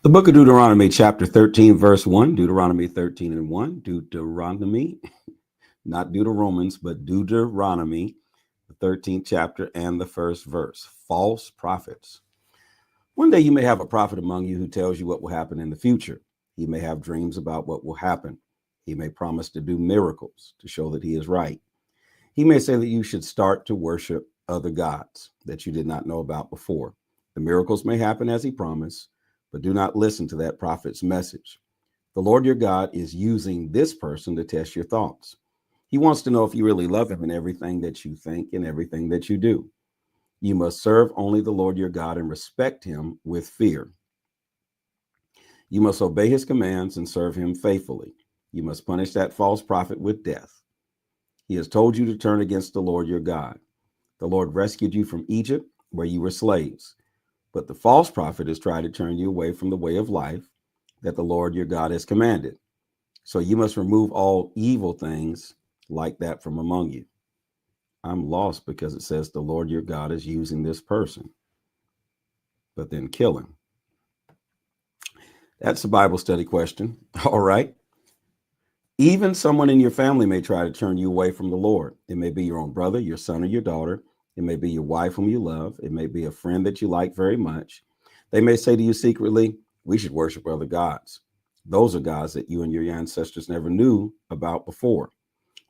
The book of Deuteronomy, chapter 13, verse 1, Deuteronomy 13 and 1, Deuteronomy, not Deuteromans, but Deuteronomy, the 13th chapter and the first verse, false prophets. One day you may have a prophet among you who tells you what will happen in the future. He may have dreams about what will happen. He may promise to do miracles to show that he is right. He may say that you should start to worship other gods that you did not know about before. The miracles may happen as he promised, but do not listen to that prophet's message. The Lord your God is using this person to test your thoughts. He wants to know if you really love him in everything that you think and everything that you do. You must serve only the Lord your God and respect him with fear. You must obey his commands and serve him faithfully. You must punish that false prophet with death. He has told you to turn against the Lord your God. The Lord rescued you from Egypt, where you were slaves. But the false prophet has tried to turn you away from the way of life that the Lord your God has commanded. So you must remove all evil things like that from among you. I'm lost because it says the Lord your God is using this person, but then kill him. That's a Bible study question. All right. Even someone in your family may try to turn you away from the Lord. It may be your own brother, your son, or your daughter. It may be your wife whom you love. It may be a friend that you like very much. They may say to you secretly, we should worship other gods. Those are gods that you and your ancestors never knew about before.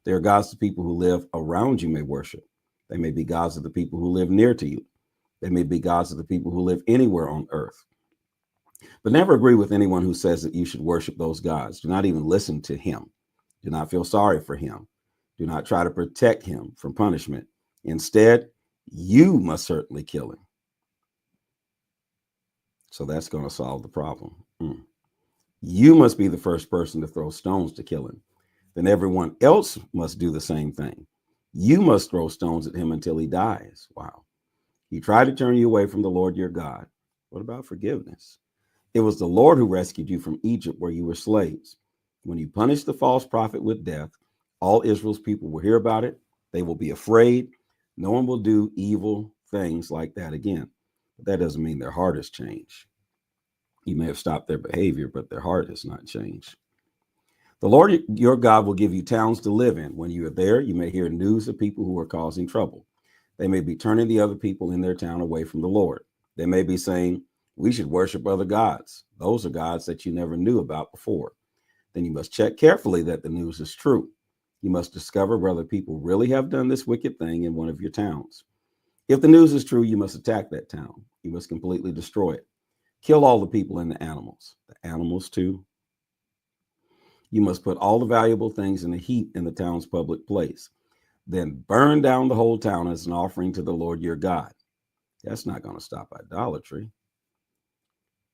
They are gods the people who live around you may worship. They may be gods of the people who live near to you. They may be gods of the people who live anywhere on earth. But never agree with anyone who says that you should worship those gods. Do not even listen to him. Do not feel sorry for him. Do not try to protect him from punishment. Instead, you must certainly kill him. So that's going to solve the problem. You must be the first person to throw stones to kill him. Then everyone else must do the same thing. You must throw stones at him until he dies. Wow. He tried to turn you away from the Lord your God. What about forgiveness? It was the Lord who rescued you from Egypt, where you were slaves. When you punish the false prophet with death, all Israel's people will hear about it. They will be afraid. No one will do evil things like that again. But that doesn't mean their heart has changed. You may have stopped their behavior, but their heart has not changed. The Lord your God will give you towns to live in. When you are there, you may hear news of people who are causing trouble. They may be turning the other people in their town away from the Lord. They may be saying, we should worship other gods. Those are gods that you never knew about before. Then you must check carefully that the news is true. You must discover whether people really have done this wicked thing in one of your towns. If the news is true, you must attack that town. You must completely destroy it. Kill all the people and the animals too. You must put all the valuable things in a heap in the town's public place. Then burn down the whole town as an offering to the Lord your God. That's not going to stop idolatry.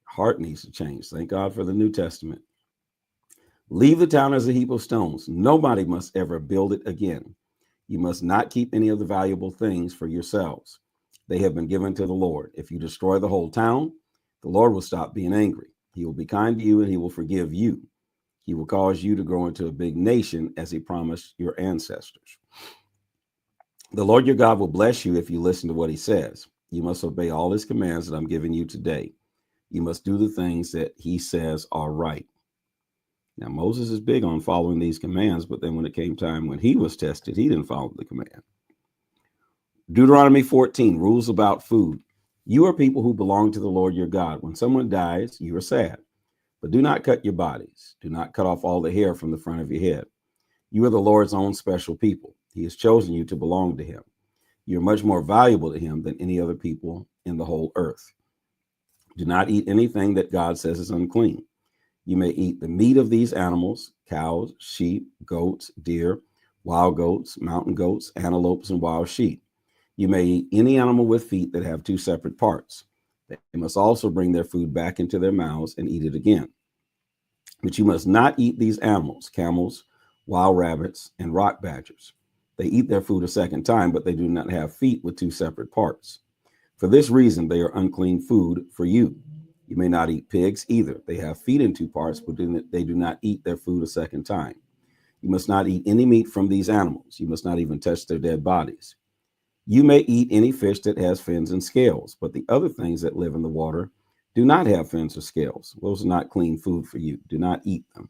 Heart needs to change. Thank God for the New Testament. Leave the town as a heap of stones. Nobody must ever build it again. You must not keep any of the valuable things for yourselves. They have been given to the Lord. If you destroy the whole town, the Lord will stop being angry. He will be kind to you and he will forgive you. He will cause you to grow into a big nation as he promised your ancestors. The Lord your God will bless you if you listen to what he says. You must obey all his commands that I'm giving you today. You must do the things that he says are right. Now, Moses is big on following these commands, but then when it came time when he was tested, he didn't follow the command. Deuteronomy 14, rules about food. You are people who belong to the Lord your God. When someone dies, you are sad, but do not cut your bodies. Do not cut off all the hair from the front of your head. You are the Lord's own special people. He has chosen you to belong to him. You're much more valuable to him than any other people in the whole earth. Do not eat anything that God says is unclean. You may eat the meat of these animals, cows, sheep, goats, deer, wild goats, mountain goats, antelopes, and wild sheep. You may eat any animal with feet that have two separate parts. They must also bring their food back into their mouths and eat it again. But you must not eat these animals, camels, wild rabbits, and rock badgers. They eat their food a second time, but they do not have feet with two separate parts. For this reason, they are unclean food for you. You may not eat pigs either. They have feet in two parts, but they do not eat their food a second time. You must not eat any meat from these animals. You must not even touch their dead bodies. You may eat any fish that has fins and scales, but the other things that live in the water, Do not have fins or scales. Those are not clean food for you. Do not eat them.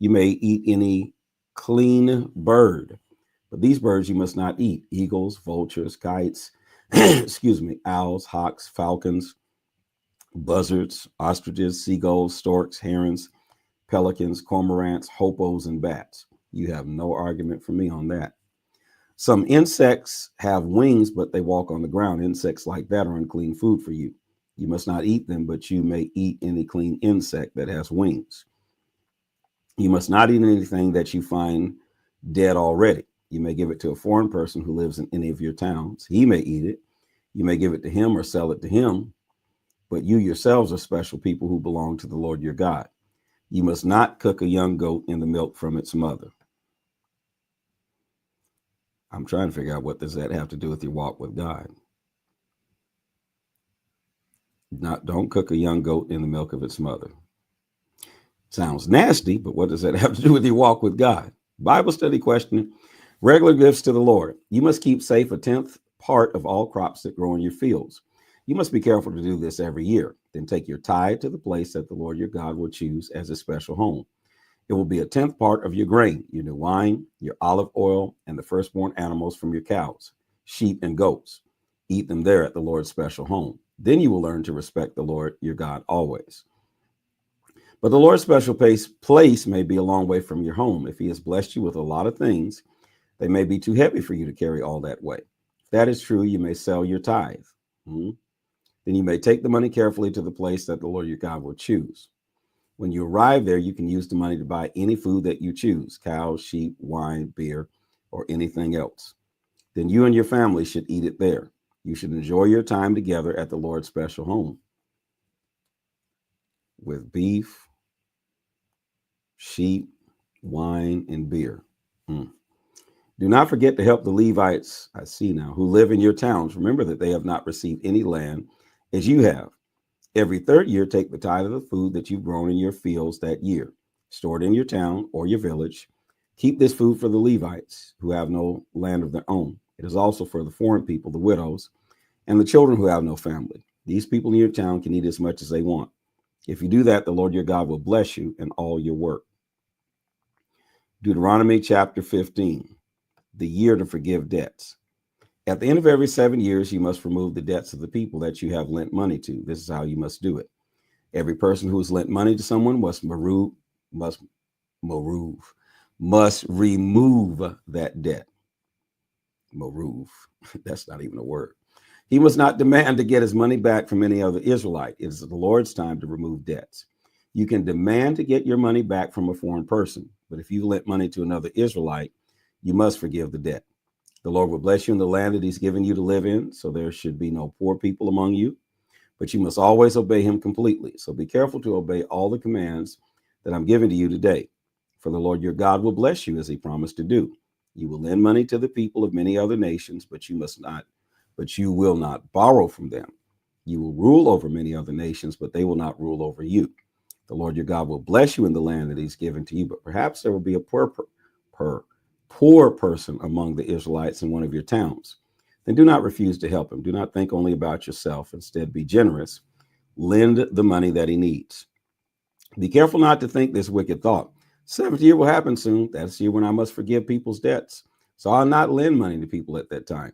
You may eat any clean bird, but these birds you must not eat: eagles, vultures, kites, excuse me, owls, hawks, falcons, buzzards, ostriches, seagulls, storks, herons, pelicans, cormorants, hopos, and bats. You have no argument from me on that. Some insects have wings, but they walk on the ground. Insects like that are unclean food for you. You must not eat them, but you may eat any clean insect that has wings. You must not eat anything that you find dead already. You may give it to a foreign person who lives in any of your towns. He may eat it. You may give it to him or sell it to him, but you yourselves are special people who belong to the Lord your God. You must not cook a young goat in the milk from its mother. I'm trying to figure out, what does that have to do with your walk with God? Don't cook a young goat in the milk of its mother. Sounds nasty, but what does that have to do with your walk with God? Bible study question. Regular gifts to the Lord. You must keep safe a tenth part of all crops that grow in your fields. You must be careful to do this every year. Then take your tithe to the place that the Lord your God will choose as a special home. It will be a tenth part of your grain, your new wine, your olive oil, and the firstborn animals from your cows, sheep, and goats. Eat them there at the Lord's special home. Then you will learn to respect the Lord your God always. But the Lord's special place may be a long way from your home. If he has blessed you with a lot of things, they may be too heavy for you to carry all that way. If that is true, you may sell your tithe. Then you may take the money carefully to the place that the Lord your God will choose. When you arrive there, you can use the money to buy any food that you choose: cows, sheep, wine, beer, or anything else. Then you and your family should eat it there. You should enjoy your time together at the Lord's special home with beef, sheep, wine, and beer. Do not forget to help the Levites, I see now, who live in your towns. Remember that they have not received any land as you have. Every third year, take the tithe of the food that you've grown in your fields that year. Store it in your town or your village. Keep this food for the Levites who have no land of their own. It is also for the foreign people, the widows, and the children who have no family. These people in your town can eat as much as they want. If you do that, the Lord your God will bless you in all your work. Deuteronomy chapter 15. The year to forgive debts. At the end of every 7 years, you must remove the debts of the people that you have lent money to. This is how you must do it. Every person who has lent money to someone must remove that debt. Maruv. That's not even a word. He must not demand to get his money back from any other Israelite. It is the Lord's time to remove debts. You can demand to get your money back from a foreign person, but if you lent money to another Israelite, you must forgive the debt. The Lord will bless you in the land that he's given you to live in, so there should be no poor people among you, but you must always obey him completely. So be careful to obey all the commands that I'm giving to you today, for the Lord your God will bless you as he promised to do. You will lend money to the people of many other nations, but you will not borrow from them. You will rule over many other nations, but they will not rule over you. The Lord your God will bless you in the land that he's given to you, but perhaps there will be a poor person among the Israelites in one of your towns. Then do not refuse to help him. Do not think only about yourself. Instead, be generous. Lend the money that he needs. Be careful not to think this wicked thought: seventh year will happen soon. That's the year when I must forgive people's debts. So I'll not lend money to people at that time.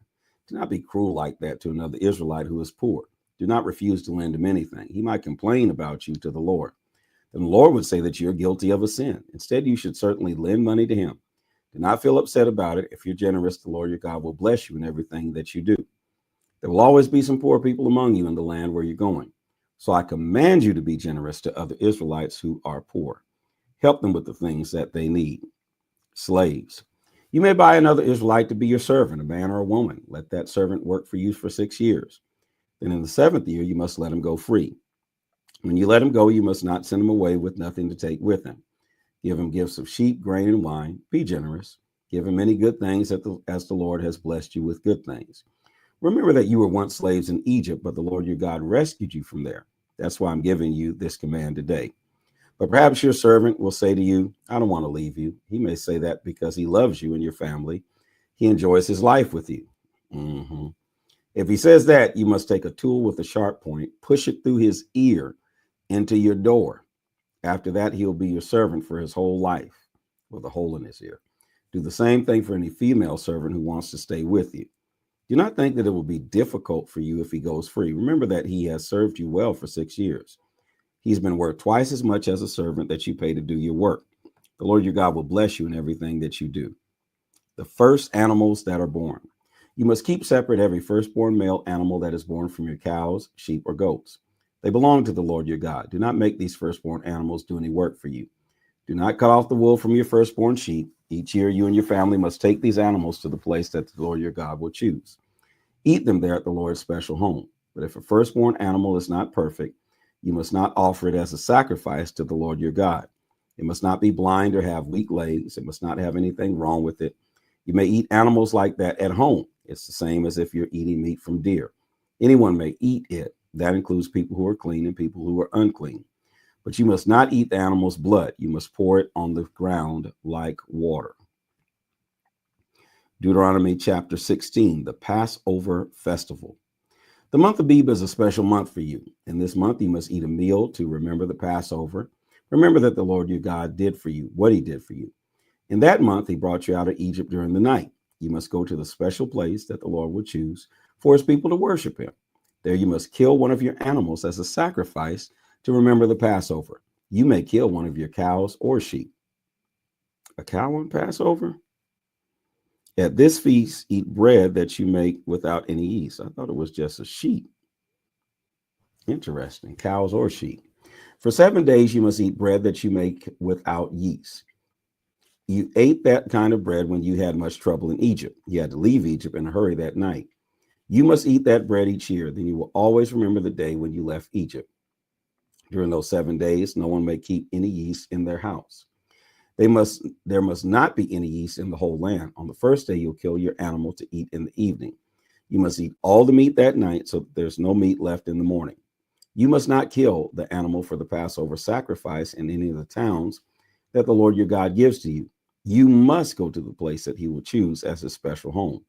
Do not be cruel like that to another Israelite who is poor. Do not refuse to lend him anything. He might complain about you to the Lord. Then the Lord would say that you're guilty of a sin. Instead, you should certainly lend money to him. Do not feel upset about it. If you're generous, the Lord your God will bless you in everything that you do. There will always be some poor people among you in the land where you're going. So I command you to be generous to other Israelites who are poor. Help them with the things that they need. Slaves. You may buy another Israelite to be your servant, a man or a woman. Let that servant work for you for 6 years. Then in the 7th year, you must let him go free. When you let him go, you must not send him away with nothing to take with him. Give him gifts of sheep, grain, and wine. Be generous. Give him many good things as the Lord has blessed you with good things. Remember that you were once slaves in Egypt, but the Lord your God rescued you from there. That's why I'm giving you this command today. But perhaps your servant will say to you, I don't want to leave you. He may say that because he loves you and your family. He enjoys his life with you. If he says that, you must take a tool with a sharp point, push it through his ear into your door. After that, he'll be your servant for his whole life with a hole in his ear. Do the same thing for any female servant who wants to stay with you. Do not think that it will be difficult for you if he goes free. Remember that he has served you well for 6 years. He's been worth twice as much as a servant that you pay to do your work. The Lord your God will bless you in everything that you do. The first animals that are born. You must keep separate every firstborn male animal that is born from your cows, sheep, or goats. They belong to the Lord your God. Do not make these firstborn animals do any work for you. Do not cut off the wool from your firstborn sheep. Each year, you and your family must take these animals to the place that the Lord your God will choose. Eat them there at the Lord's special home. But if a firstborn animal is not perfect, you must not offer it as a sacrifice to the Lord your God. It must not be blind or have weak legs. It must not have anything wrong with it. You may eat animals like that at home. It's the same as if you're eating meat from deer. Anyone may eat it. That includes people who are clean and people who are unclean. But you must not eat the animal's blood. You must pour it on the ground like water. Deuteronomy chapter 16, the Passover festival. The month of Abib is a special month for you. In this month, you must eat a meal to remember the Passover. Remember that the Lord your God did for you what he did for you. In that month, he brought you out of Egypt during the night. You must go to the special place that the Lord will choose for his people to worship him. There you must kill one of your animals as a sacrifice to remember the Passover. You may kill one of your cows or sheep. A cow on Passover? At this feast, eat bread that you make without any yeast. I thought it was just a sheep. Interesting. Cows or sheep. For 7 days, you must eat bread that you make without yeast. You ate that kind of bread when you had much trouble in Egypt. You had to leave Egypt in a hurry that night. You must eat that bread each year. Then you will always remember the day when you left Egypt. During those 7 days, no one may keep any yeast in their house. There must not be any yeast in the whole land. On the first day, you'll kill your animal to eat in the evening. You must eat all the meat that night, so there's no meat left in the morning. You must not kill the animal for the Passover sacrifice in any of the towns that the Lord your God gives to you. You must go to the place that he will choose as his special home.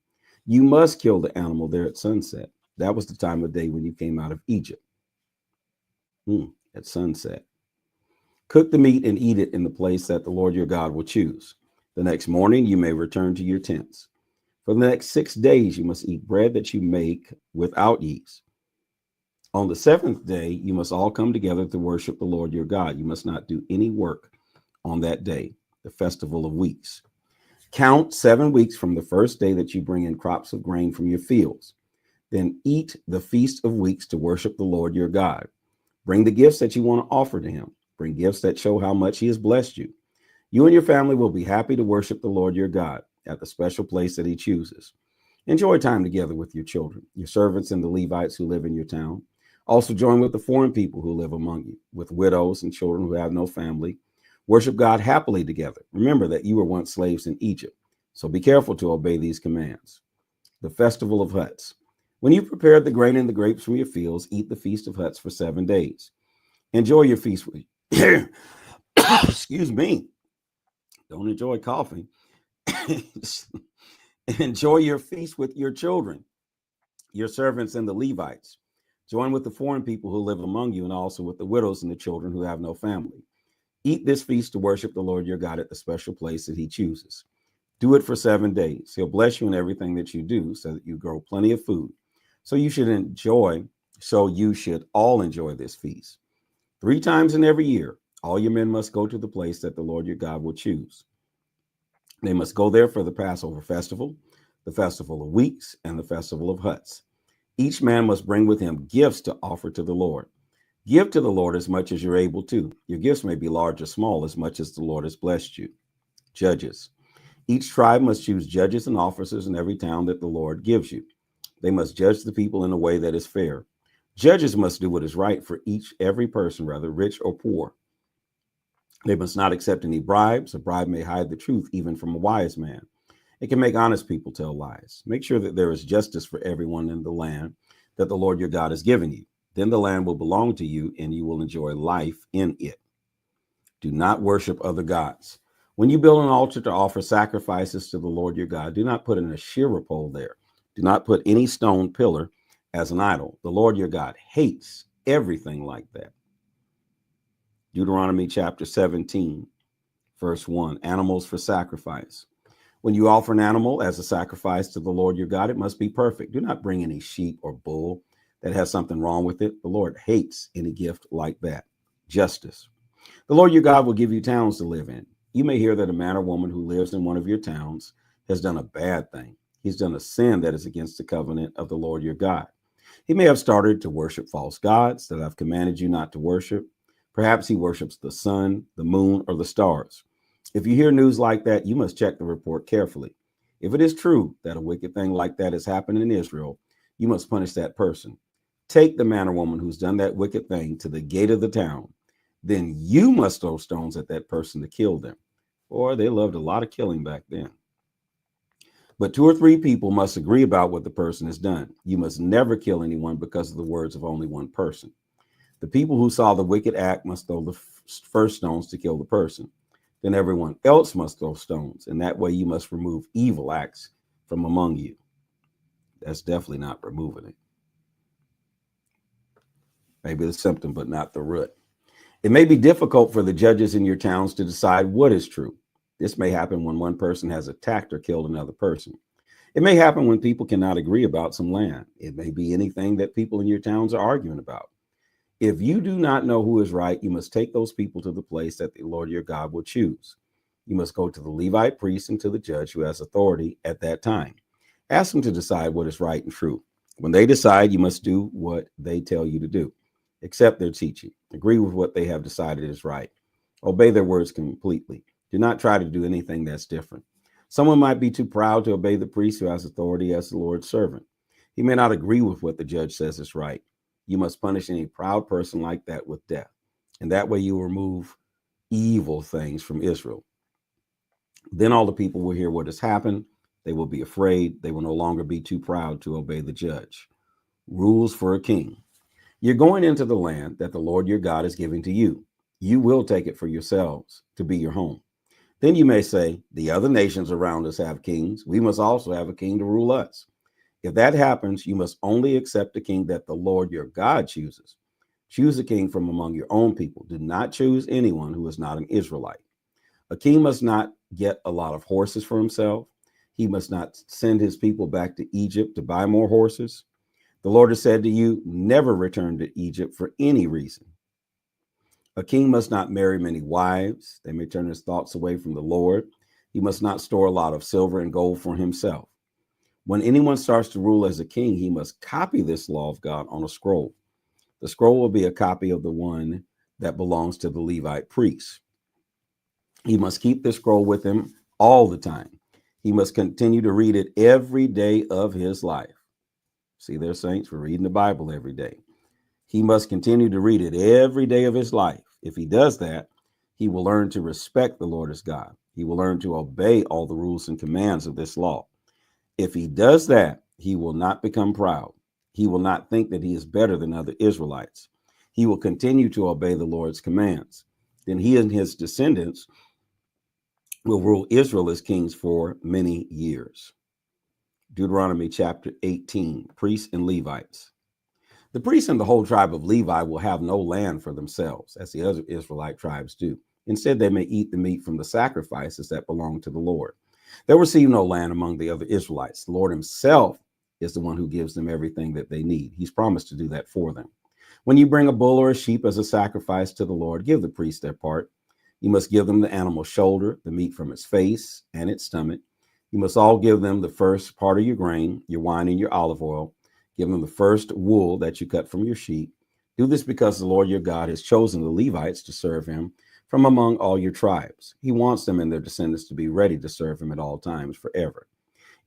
You must kill the animal there at sunset. That was the time of day when you came out of Egypt. At sunset. Cook the meat and eat it in the place that the Lord your God will choose. The next morning, you may return to your tents. For the next 6 days, you must eat bread that you make without yeast. On the 7th day, you must all come together to worship the Lord your God. You must not do any work on that day, the festival of weeks. Count 7 weeks from the first day that you bring in crops of grain from your fields. Then eat the feast of weeks to worship the Lord your God. Bring the gifts that you want to offer to him. Bring gifts that show how much he has blessed you. You and your family will be happy to worship the Lord your God at the special place that he chooses. Enjoy time together with your children, your servants, and the Levites who live in your town. Also join with the foreign people who live among you, with widows and children who have no family. Worship God happily together. Remember that you were once slaves in Egypt, so be careful to obey these commands. The Festival of Huts. When you prepare the grain and the grapes from your fields, eat the Feast of Huts for 7 days. Enjoy your feast with excuse me. Don't enjoy coughing. Enjoy your feast with your children, your servants, and the Levites. Join with the foreign people who live among you and also with the widows and the children who have no family. Eat this feast to worship the Lord your God at the special place that he chooses. Do it for 7 days. He'll bless you in everything that you do so that you grow plenty of food. So you should all enjoy this feast. 3 times in every year, all your men must go to the place that the Lord your God will choose. They must go there for the Passover festival, the festival of weeks, and the festival of huts. Each man must bring with him gifts to offer to the Lord. Give to the Lord as much as you're able to. Your gifts may be large or small, as much as the Lord has blessed you. Judges. Each tribe must choose judges and officers in every town that the Lord gives you. They must judge the people in a way that is fair. Judges must do what is right for every person, whether rich or poor. They must not accept any bribes. A bribe may hide the truth even from a wise man. It can make honest people tell lies. Make sure that there is justice for everyone in the land that the Lord your God has given you. Then the land will belong to you and you will enjoy life in it. Do not worship other gods. When you build an altar to offer sacrifices to the Lord your God, do not put an Asherah pole there. Do not put any stone pillar as an idol. The Lord your God hates everything like that. Deuteronomy chapter 17, verse 1, animals for sacrifice. When you offer an animal as a sacrifice to the Lord your God, it must be perfect. Do not bring any sheep or bull that has something wrong with it. The Lord hates any gift like that. Justice. The Lord your God will give you towns to live in. You may hear that a man or woman who lives in one of your towns has done a bad thing. He's done a sin that is against the covenant of the Lord your God. He may have started to worship false gods that I've commanded you not to worship. Perhaps he worships the sun, the moon, or the stars. If you hear news like that, you must check the report carefully. If it is true that a wicked thing like that has happened in Israel, you must punish that person. Take the man or woman who's done that wicked thing to the gate of the town. Then you must throw stones at that person to kill them. Boy, they loved a lot of killing back then. But 2 or 3 people must agree about what the person has done. You must never kill anyone because of the words of only one person. The people who saw the wicked act must throw the first stones to kill the person. Then everyone else must throw stones. And that way you must remove evil acts from among you. That's definitely not removing it. Maybe the symptom, but not the root. It may be difficult for the judges in your towns to decide what is true. This may happen when one person has attacked or killed another person. It may happen when people cannot agree about some land. It may be anything that people in your towns are arguing about. If you do not know who is right, you must take those people to the place that the Lord your God will choose. You must go to the Levite priest and to the judge who has authority at that time. Ask them to decide what is right and true. When they decide, you must do what they tell you to do. Accept their teaching. Agree with what they have decided is right. Obey their words completely. Do not try to do anything that's different. Someone might be too proud to obey the priest who has authority as the Lord's servant. He may not agree with what the judge says is right. You must punish any proud person like that with death. And that way you remove evil things from Israel. Then all the people will hear what has happened. They will be afraid. They will no longer be too proud to obey the judge. Rules for a king. You're going into the land that the Lord your God is giving to you. You will take it for yourselves to be your home. Then you may say, the other nations around us have kings. We must also have a king to rule us. If that happens, you must only accept the king that the Lord your God chooses. Choose a king from among your own people. Do not choose anyone who is not an Israelite. A king must not get a lot of horses for himself. He must not send his people back to Egypt to buy more horses. The Lord has said to you, never return to Egypt for any reason. A king must not marry many wives. They may turn his thoughts away from the Lord. He must not store a lot of silver and gold for himself. When anyone starts to rule as a king, he must copy this law of God on a scroll. The scroll will be a copy of the one that belongs to the Levite priest. He must keep this scroll with him all the time. He must continue to read it every day of his life. See there, saints, we're reading the Bible every day. He must continue to read it every day of his life. If he does that, he will learn to respect the Lord as God. He will learn to obey all the rules and commands of this law. If he does that, he will not become proud. He will not think that he is better than other Israelites. He will continue to obey the Lord's commands. Then he and his descendants will rule Israel as kings for many years. Deuteronomy chapter 18, priests and Levites. The priests and the whole tribe of Levi will have no land for themselves, as the other Israelite tribes do. Instead, they may eat the meat from the sacrifices that belong to the Lord. They'll receive no land among the other Israelites. The Lord himself is the one who gives them everything that they need. He's promised to do that for them. When you bring a bull or a sheep as a sacrifice to the Lord, give the priest their part. You must give them the animal's shoulder, the meat from its face and its stomach. You must all give them the first part of your grain, your wine, and your olive oil. Give them the first wool that you cut from your sheep. Do this because the Lord your God has chosen the Levites to serve him from among all your tribes. He wants them and their descendants to be ready to serve him at all times forever.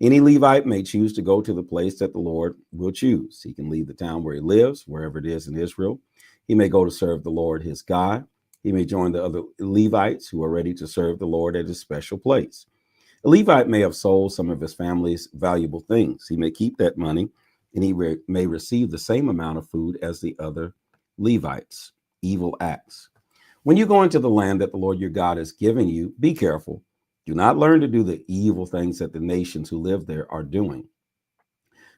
Any Levite may choose to go to the place that the Lord will choose. He can leave the town where he lives, wherever it is in Israel. He may go to serve the Lord his God. He may join the other Levites who are ready to serve the Lord at his special place. A Levite may have sold some of his family's valuable things. He may keep that money, and he may receive the same amount of food as the other Levites. Evil acts. When you go into the land that the Lord your God has given you, be careful. Do not learn to do the evil things that the nations who live there are doing.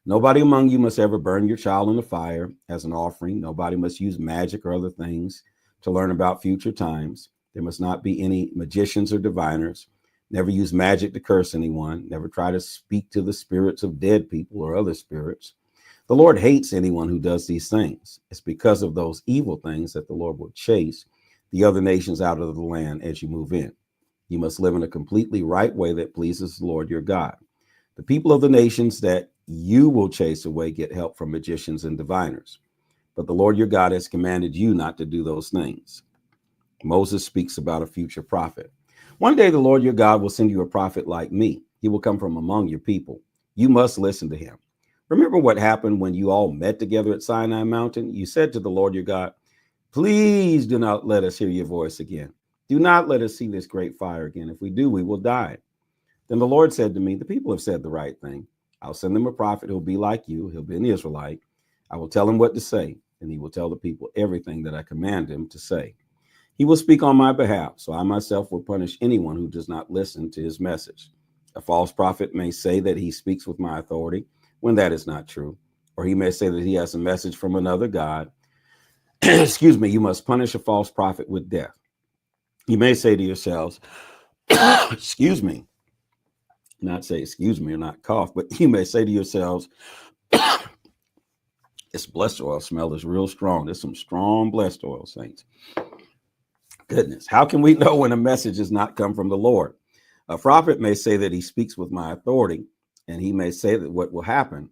Nobody among you must ever burn your child in the fire as an offering. Nobody must use magic or other things to learn about future times. There must not be any magicians or diviners. Never use magic to curse anyone. Never try to speak to the spirits of dead people or other spirits. The Lord hates anyone who does these things. It's because of those evil things that the Lord will chase the other nations out of the land as you move in. You must live in a completely right way that pleases the Lord your God. The people of the nations that you will chase away get help from magicians and diviners. But the Lord your God has commanded you not to do those things. Moses speaks about a future prophet. One day the Lord your God will send you a prophet like me. He will come from among your people. You must listen to him. Remember what happened when you all met together at Sinai Mountain? You said to the Lord your God, please do not let us hear your voice again. Do not let us see this great fire again. If we do, we will die. Then the Lord said to me, the people have said the right thing. I'll send them a prophet who'll be like you. He'll be an Israelite. I will tell him what to say, and he will tell the people everything that I command him to say. He will speak on my behalf, so I myself will punish anyone who does not listen to his message. A false prophet may say that he speaks with my authority when that is not true, or he may say that he has a message from another God. Excuse me, you must punish a false prophet with death. You may say to yourselves, excuse me, not say excuse me or not cough, but you may say to yourselves, this blessed oil smell is real strong. There's some strong blessed oil, saints. Goodness, how can we know when a message has not come from the Lord? A prophet may say that he speaks with my authority, and he may say that what will happen.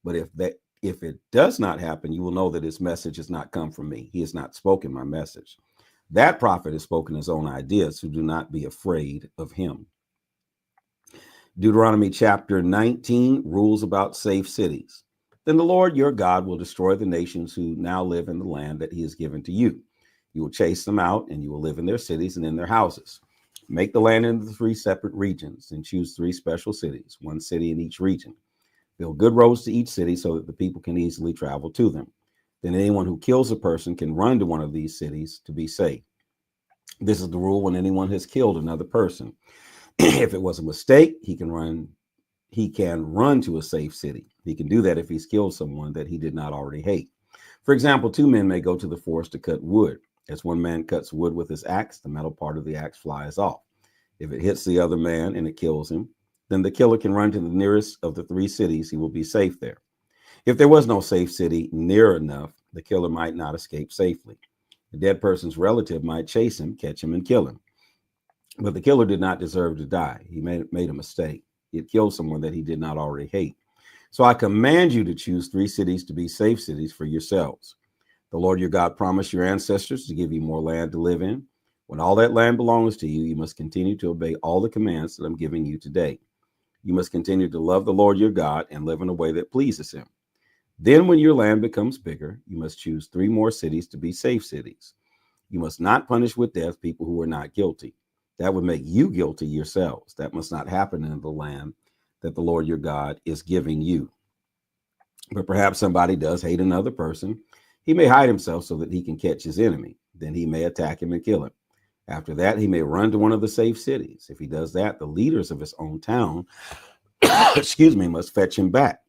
But if it does not happen, you will know that his message has not come from me. He has not spoken my message. That prophet has spoken his own ideas, so do not be afraid of him. Deuteronomy chapter 19 rules about safe cities. Then the Lord your God will destroy the nations who now live in the land that he has given to you. You will chase them out, and you will live in their cities and in their houses. Make the land into 3 separate regions and choose 3 special cities, 1 city in each region. Build good roads to each city so that the people can easily travel to them. Then anyone who kills a person can run to one of these cities to be safe. This is the rule when anyone has killed another person. If it was a mistake, he can run to a safe city. He can do that if he's killed someone that he did not already hate. For example, 2 men may go to the forest to cut wood. As one man cuts wood with his axe, the metal part of the axe flies off. If it hits the other man and it kills him, then the killer can run to the nearest of the 3 cities. He will be safe there. If there was no safe city near enough, the killer might not escape safely. The dead person's relative might chase him, catch him, and kill him. But the killer did not deserve to die. He made a mistake. He had killed someone that he did not already hate. So I command you to choose 3 cities to be safe cities for yourselves. The Lord your God promised your ancestors to give you more land to live in. When all that land belongs to you, you must continue to obey all the commands that I'm giving you today. You must continue to love the Lord your God and live in a way that pleases him. Then when your land becomes bigger, you must choose 3 more cities to be safe cities. You must not punish with death people who are not guilty. That would make you guilty yourselves. That must not happen in the land that the Lord your God is giving you. But perhaps somebody does hate another person. He may hide himself so that he can catch his enemy. Then he may attack him and kill him. After that, he may run to one of the safe cities. If he does that, the leaders of his own town, must fetch him back.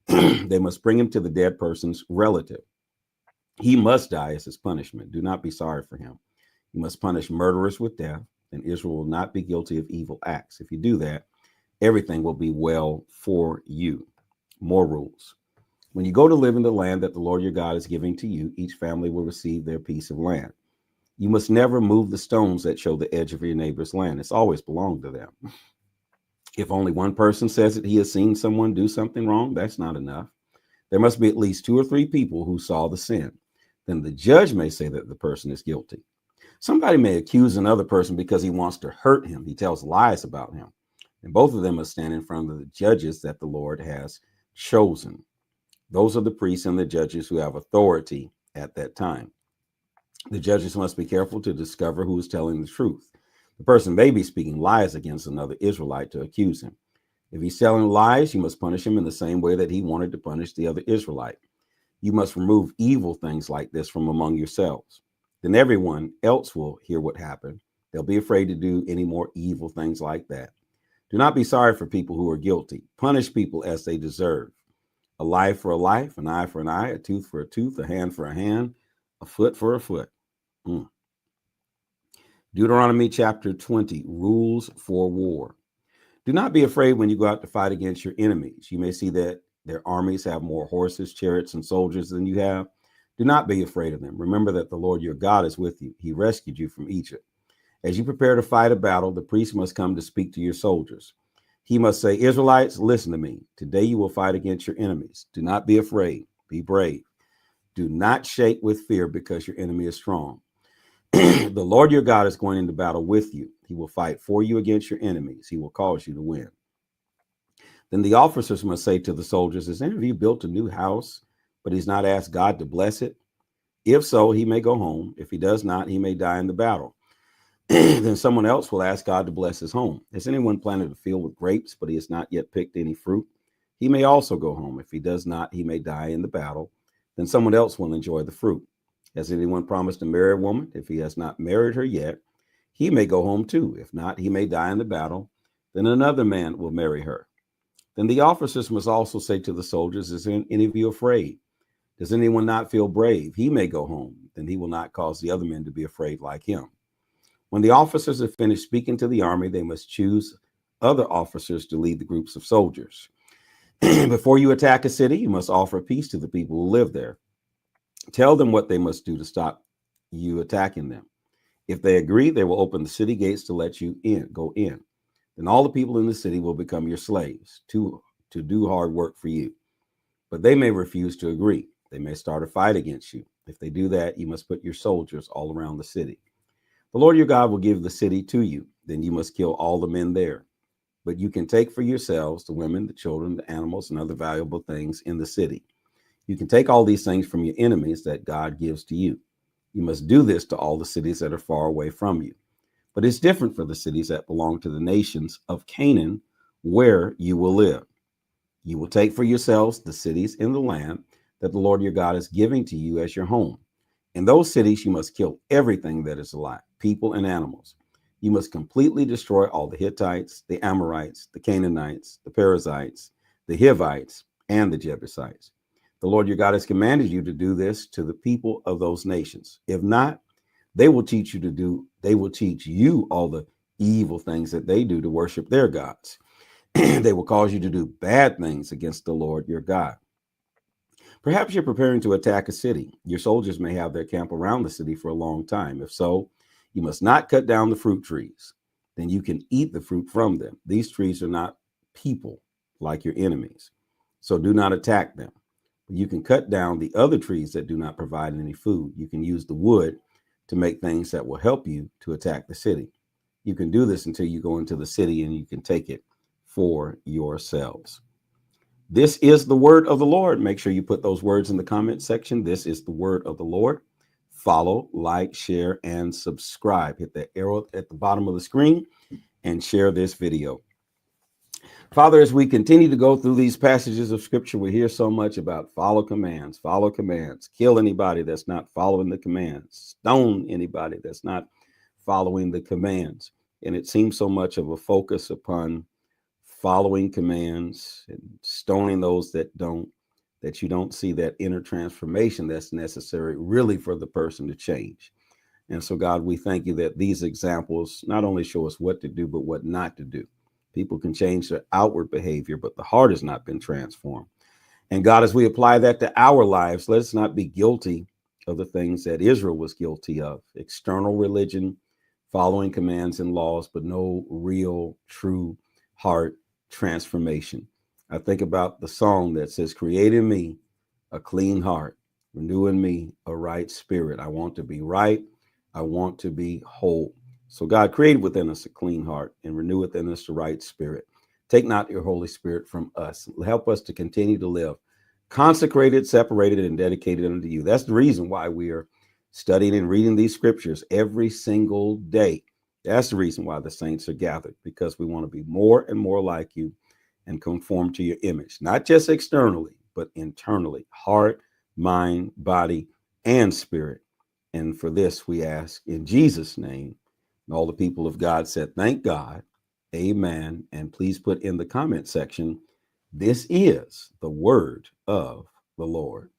They must bring him to the dead person's relative. He must die as his punishment. Do not be sorry for him. You must punish murderers with death, and Israel will not be guilty of evil acts. If you do that, everything will be well for you. More rules. When you go to live in the land that the Lord your God is giving to you, each family will receive their piece of land. You must never move the stones that show the edge of your neighbor's land. It's always belonged to them. If only one person says that he has seen someone do something wrong, that's not enough. There must be at least 2 or 3 people who saw the sin. Then the judge may say that the person is guilty. Somebody may accuse another person because he wants to hurt him. He tells lies about him. And both of them must stand in front of the judges that the Lord has chosen. Those are the priests and the judges who have authority at that time. The judges must be careful to discover who is telling the truth. The person may be speaking lies against another Israelite to accuse him. If he's telling lies, you must punish him in the same way that he wanted to punish the other Israelite. You must remove evil things like this from among yourselves. Then everyone else will hear what happened. They'll be afraid to do any more evil things like that. Do not be sorry for people who are guilty. Punish people as they deserve. A life for a life, an eye for an eye, a tooth for a tooth, a hand for a hand, a foot for a foot. Deuteronomy chapter 20, rules for war. Do not be afraid when you go out to fight against your enemies. You may see that their armies have more horses, chariots, and soldiers than you have. Do not be afraid of them. Remember that the Lord your God is with you. He rescued you from Egypt. As you prepare to fight a battle, the priest must come to speak to your soldiers. He must say, Israelites, listen to me. Today you will fight against your enemies. Do not be afraid. Be brave. Do not shake with fear because your enemy is strong. The Lord your God is going into battle with you. He will fight for you against your enemies. He will cause you to win. Then the officers must say to the soldiers, has any of you built a new house, but he's not asked God to bless it? If so, he may go home. If he does not, he may die in the battle. Then someone else will ask God to bless his home. Has anyone planted a field with grapes, but he has not yet picked any fruit? He may also go home. If he does not, he may die in the battle. Then someone else will enjoy the fruit. Has anyone promised to marry a woman? If he has not married her yet, he may go home too. If not, he may die in the battle. Then another man will marry her. Then the officers must also say to the soldiers, is any of you afraid? Does anyone not feel brave? He may go home. Then he will not cause the other men to be afraid like him. When the officers have finished speaking to the army, they must choose other officers to lead the groups of soldiers. Before you attack a city, you must offer peace to the people who live there. Tell them what they must do to stop you attacking them. If they agree, they will open the city gates to let you go in. Then all the people in the city will become your slaves to do hard work for you. But they may refuse to agree. They may start a fight against you. If they do that, you must put your soldiers all around the city. The Lord your God will give the city to you. Then you must kill all the men there. But you can take for yourselves the women, the children, the animals, and other valuable things in the city. You can take all these things from your enemies that God gives to you. You must do this to all the cities that are far away from you. But it's different for the cities that belong to the nations of Canaan, where you will live. You will take for yourselves the cities in the land that the Lord your God is giving to you as your home. In those cities, you must kill everything that is alive, people and animals. You must completely destroy all the Hittites, the Amorites, the Canaanites, the Perizzites, the Hivites, and the Jebusites. The Lord your God has commanded you to do this to the people of those nations. If not, they will teach you all the evil things that they do to worship their gods. They will cause you to do bad things against the Lord your God. Perhaps you're preparing to attack a city. Your soldiers may have their camp around the city for a long time. If so, you must not cut down the fruit trees. Then you can eat the fruit from them. These trees are not people like your enemies, so do not attack them. But you can cut down the other trees that do not provide any food. You can use the wood to make things that will help you to attack the city. You can do this until you go into the city and you can take it for yourselves. This is the word of the Lord. Make sure you put those words in the comment section. This is the word of the Lord. Follow, like, share, and subscribe. Hit the arrow at the bottom of the screen and share this video. Father, as we continue to go through these passages of scripture, we hear so much about follow commands, kill anybody that's not following the commands, stone anybody that's not following the commands. And it seems so much of a focus upon following commands and stoning those that you don't see that inner transformation that's necessary really for the person to change. And so, God, we thank you that these examples not only show us what to do, but what not to do. People can change their outward behavior, but the heart has not been transformed. And God, as we apply that to our lives, let us not be guilty of the things that Israel was guilty of: external religion, following commands and laws, but no real, true heart transformation. I think about the song that says, create in me a clean heart, renew in me a right spirit. I want to be right. I want to be whole. So God, create within us a clean heart and renew within us the right spirit. Take not your Holy Spirit from us. Help us to continue to live consecrated, separated, and dedicated unto you. That's the reason why we are studying and reading these scriptures every single day. That's the reason why the saints are gathered, because we want to be more and more like you and conform to your image, not just externally, but internally, heart, mind, body, and spirit. And for this, we ask in Jesus' name. And all the people of God said, thank God, amen. And please put in the comment section, This is the word of the Lord.